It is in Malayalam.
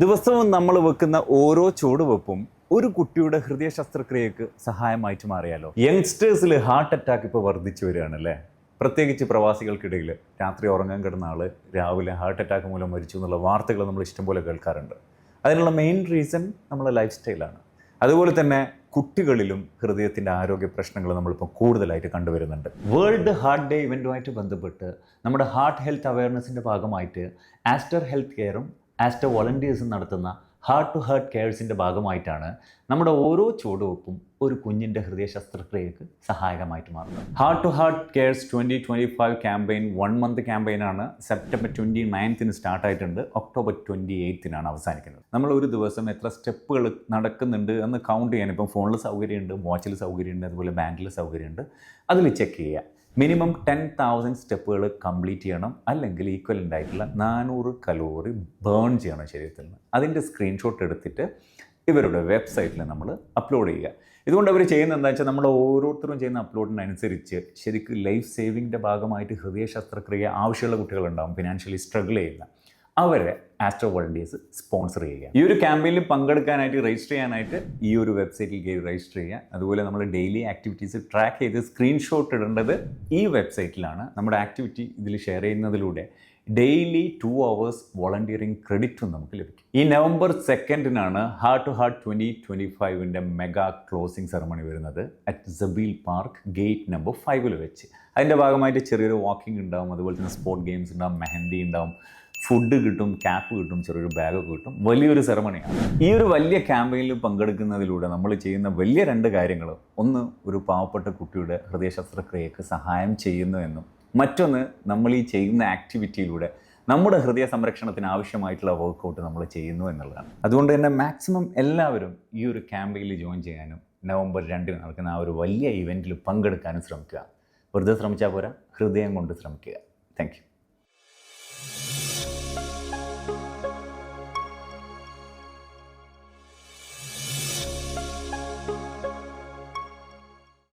ദിവസവും നമ്മൾ വെക്കുന്ന ഓരോ ചുവടുവെപ്പും ഒരു കുട്ടിയുടെ ഹൃദയ ശസ്ത്രക്രിയക്ക് സഹായമായിട്ട് മാറിയാലോ. യങ്സ്റ്റേഴ്സിൽ ഹാർട്ട് അറ്റാക്ക് ഇപ്പോൾ വർദ്ധിച്ചു വരികയാണല്ലേ. പ്രത്യേകിച്ച് പ്രവാസികൾക്കിടയിൽ രാത്രി ഉറങ്ങാൻ കിടന്ന ആൾ രാവിലെ ഹാർട്ട് അറ്റാക്ക് മൂലം മരിച്ചു എന്നുള്ള വാർത്തകൾ നമ്മൾ ഇഷ്ടംപോലെ കേൾക്കാറുണ്ട്. അതിനുള്ള മെയിൻ റീസൺ നമ്മുടെ ലൈഫ് സ്റ്റൈലാണ്. അതുപോലെ തന്നെ കുട്ടികളിലും ഹൃദയത്തിൻ്റെ ആരോഗ്യ പ്രശ്നങ്ങൾ നമ്മളിപ്പോൾ കൂടുതലായിട്ട് കണ്ടുവരുന്നുണ്ട്. വേൾഡ് ഹാർട്ട് ഡേ ഇവൻറ്റുമായിട്ട് ബന്ധപ്പെട്ട് നമ്മുടെ ഹാർട്ട് ഹെൽത്ത് അവയർനെസ്സിൻ്റെ ഭാഗമായിട്ട് ആസ്റ്റർ ഹെൽത്ത് കെയറും ആസ്റ്റർ വോളണ്ടിയേഴ്സും നടത്തുന്ന ഹാർട്ട് ടു ഹാർട്ട് കെയർസിൻ്റെ ഭാഗമായിട്ടാണ് നമ്മുടെ ഓരോ ചുവടുവെപ്പും ഒരു കുഞ്ഞിൻ്റെ ഹൃദയ ശസ്ത്രക്രിയക്ക് സഹായകമായിട്ട് മാറുന്നത്. Heart to heart cares 2025 campaign 1 month ക്യാമ്പയിനാണ്. സെപ്റ്റംബർ 29 സ്റ്റാർട്ടായിട്ടുണ്ട്. ഒക്ടോബർ 28 അവസാനിക്കുന്നത്. നമ്മൾ ഒരു ദിവസം എത്ര സ്റ്റെപ്പുകൾ നടക്കുന്നുണ്ട് എന്ന് കൗണ്ട് ചെയ്യാൻ ഇപ്പം ഫോണിൽ സൗകര്യമുണ്ട്, വാച്ചിൽ സൗകര്യമുണ്ട്, അതുപോലെ ബാൻഡിൽ സൗകര്യമുണ്ട്. അതിൽ ചെക്ക് ചെയ്യുക. മിനിമം 10,000 സ്റ്റെപ്പുകൾ കംപ്ലീറ്റ് ചെയ്യണം, അല്ലെങ്കിൽ ഈക്വലൻ്റ് ആയിട്ടുള്ള 400 കലോറി ബേൺ ചെയ്യണം ശരീരത്തിൽ നിന്ന്. അതിൻ്റെ സ്ക്രീൻഷോട്ട് എടുത്തിട്ട് ഇവരുടെ വെബ്സൈറ്റിൽ നമ്മൾ അപ്ലോഡ് ചെയ്യുക. ഇതുകൊണ്ട് അവർ ചെയ്യുന്നത് എന്താ വെച്ചാൽ, നമ്മൾ ഓരോരുത്തരും ചെയ്യുന്ന അപ്ലോഡിനനുസരിച്ച് ശരിക്കും ലൈഫ് സേവിങ്ങിൻ്റെ ഭാഗമായിട്ട് ഹൃദയ ശസ്ത്രക്രിയ ആവശ്യമുള്ള കുട്ടികളുണ്ടാകും, ഫിനാൻഷ്യലി സ്ട്രഗിൾ ചെയ്യുന്ന അവരെ ആസ്റ്റർ വോളണ്ടിയേഴ്സ് സ്പോൺസർ ചെയ്യുക. ഈ ഒരു ക്യാമ്പയിനിൽ പങ്കെടുക്കാനായിട്ട് രജിസ്റ്റർ ചെയ്യാനായിട്ട് ഈ ഒരു വെബ്സൈറ്റിൽ കയറി രജിസ്റ്റർ ചെയ്യുക. അതുപോലെ നമ്മൾ ഡെയിലി ആക്ടിവിറ്റീസ് ട്രാക്ക് ചെയ്ത് സ്ക്രീൻഷോട്ട് ഇടേണ്ടത് ഈ വെബ്സൈറ്റിലാണ്. നമ്മുടെ ആക്ടിവിറ്റി ഇതിൽ ഷെയർ ചെയ്യുന്നതിലൂടെ ഡെയിലി 2 hours വോളണ്ടിയറിങ് ക്രെഡിറ്റും നമുക്ക് ലഭിക്കും. ഈ November 2 heart to heart 2025 mega closing ceremony വരുന്നത് at Zabeel park gate number 5 വെച്ച്. അതിൻ്റെ ഭാഗമായിട്ട് ചെറിയൊരു വാക്കിംഗ് ഉണ്ടാവും, അതുപോലെ തന്നെ സ്പോർട്ട് ഗെയിംസ് ഉണ്ടാവും, മെഹന്തി ഉണ്ടാവും, ഫുഡ് കിട്ടും, ക്യാപ്പ് കിട്ടും, ചെറിയൊരു ബാഗൊക്കെ കിട്ടും. വലിയൊരു സെറമണിയാണ്. ഈ ഒരു വലിയ ക്യാമ്പയിനിൽ പങ്കെടുക്കുന്നതിലൂടെ നമ്മൾ ചെയ്യുന്ന വലിയ 2 കാര്യങ്ങൾ. ഒന്ന്, ഒരു പാവപ്പെട്ട കുട്ടിയുടെ ഹൃദയ ശസ്ത്രക്രിയക്ക് സഹായം ചെയ്യുന്നു എന്നും, മറ്റൊന്ന്, നമ്മൾ ഈ ചെയ്യുന്ന ആക്ടിവിറ്റിയിലൂടെ നമ്മുടെ ഹൃദയ സംരക്ഷണത്തിന് ആവശ്യമായിട്ടുള്ള വർക്കൗട്ട് നമ്മൾ ചെയ്യുന്നു എന്നുള്ളതാണ്. അതുകൊണ്ട് തന്നെ മാക്സിമം എല്ലാവരും ഈ ഒരു ക്യാമ്പയിനിൽ ജോയിൻ ചെയ്യാനും നവംബർ 2 നടക്കുന്ന ആ ഒരു വലിയ ഇവൻറ്റിൽ പങ്കെടുക്കാനും ശ്രമിക്കുക. വെറുതെ ശ്രമിച്ചാൽ പോരാ, ഹൃദയം കൊണ്ട് ശ്രമിക്കുക. Thank you.